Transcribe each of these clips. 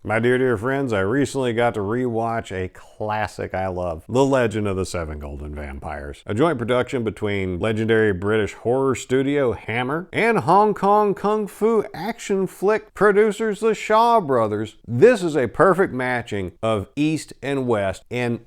My dear friends, I recently got to rewatch a classic I love, The Legend of the Seven Golden Vampires, a joint production between legendary British horror studio Hammer and Hong Kong kung fu action flick producers the Shaw Brothers. This is a perfect matching of East and West in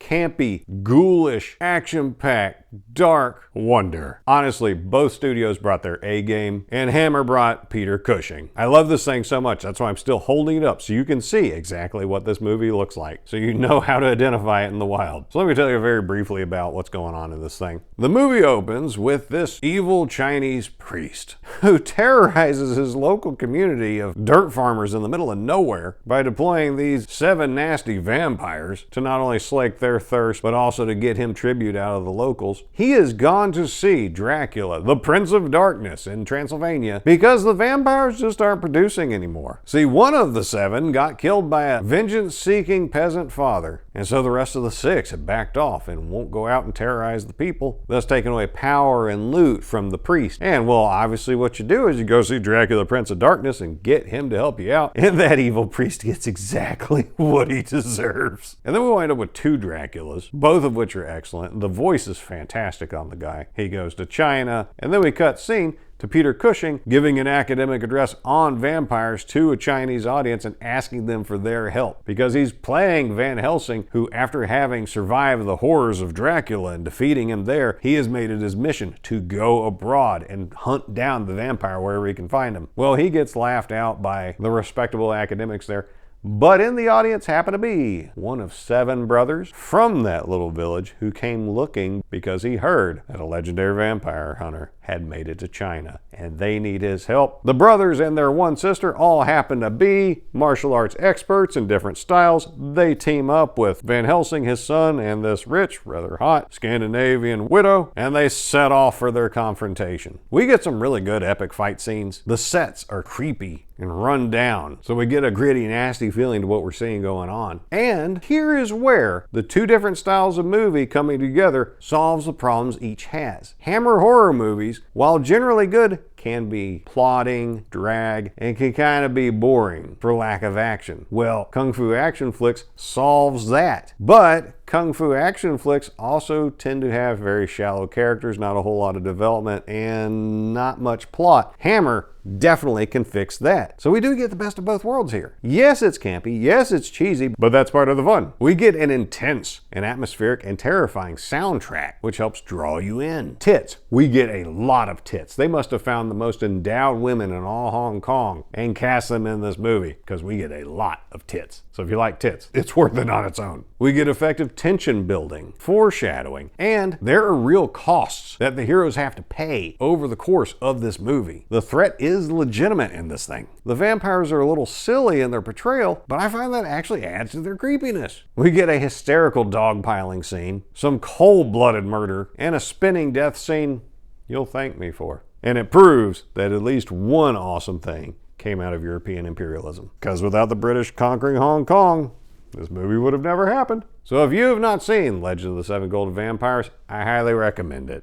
campy, ghoulish, action-packed, dark wonder. Honestly, both studios brought their A game, and Hammer brought Peter Cushing. I love this thing so much, that's why I'm still holding it up so you can see exactly what this movie looks like, so you know how to identify it in the wild. So let me tell you very briefly about what's going on in this thing. The movie opens with this evil Chinese priest who terrorizes his local community of dirt farmers in the middle of nowhere by deploying these 7 nasty vampires to not only slake their thirst, but also to get him tribute out of the locals. He has gone to see Dracula, the Prince of Darkness in Transylvania, because the vampires just aren't producing anymore. See, one of the 7 got killed by a vengeance-seeking peasant father, and so the rest of the 6 have backed off and won't go out and terrorize the people, thus taking away power and loot from the priest. And well, obviously what you do is you go see Dracula, Prince of Darkness, and get him to help you out, and that evil priest gets exactly what he deserves. And then we wind up with 2 Draculas, both of which are excellent. The voice is fantastic on the guy. He goes to China, and then we cut scene to Peter Cushing giving an academic address on vampires to a Chinese audience and asking them for their help, because he's playing Van Helsing, who, after having survived the horrors of Dracula and defeating him there, he has made it his mission to go abroad and hunt down the vampire wherever he can find him. Well, he gets laughed out by the respectable academics there, but in the audience happened to be one of 7 brothers from that little village who came looking because he heard that a legendary vampire hunter had made it to China and they need his help. The brothers and their one sister all happen to be martial arts experts in different styles. They team up with Van Helsing, his son, and this rich, rather hot Scandinavian widow, and they set off for their confrontation. We get some really good epic fight scenes. The sets are creepy and run down, so we get a gritty, nasty feeling to what we're seeing going on. And here is where the 2 different styles of movie coming together solves the problems each has. Hammer horror movies, while generally good, can be plodding, drag, and can kind of be boring for lack of action. Well, Kung Fu action flicks solves that. But Kung Fu action flicks also tend to have very shallow characters, not a whole lot of development, and not much plot. Hammer definitely can fix that. So we do get the best of both worlds here. Yes, it's campy, yes, it's cheesy, but that's part of the fun. We get an intense and atmospheric and terrifying soundtrack, which helps draw you in. Tits. We get a lot of tits. They must have found the most endowed women in all Hong Kong and cast them in this movie, because we get a lot of tits. So if you like tits, it's worth it on its own. We get effective tension building, foreshadowing, and there are real costs that the heroes have to pay over the course of this movie. The threat is legitimate in this thing. The vampires are a little silly in their portrayal, but I find that actually adds to their creepiness. We get a hysterical dogpiling scene, some cold-blooded murder, and a spinning death scene you'll thank me for. And it proves that at least one awesome thing came out of European imperialism. Because without the British conquering Hong Kong, this movie would have never happened. So if you have not seen Legend of the Seven Golden Vampires, I highly recommend it.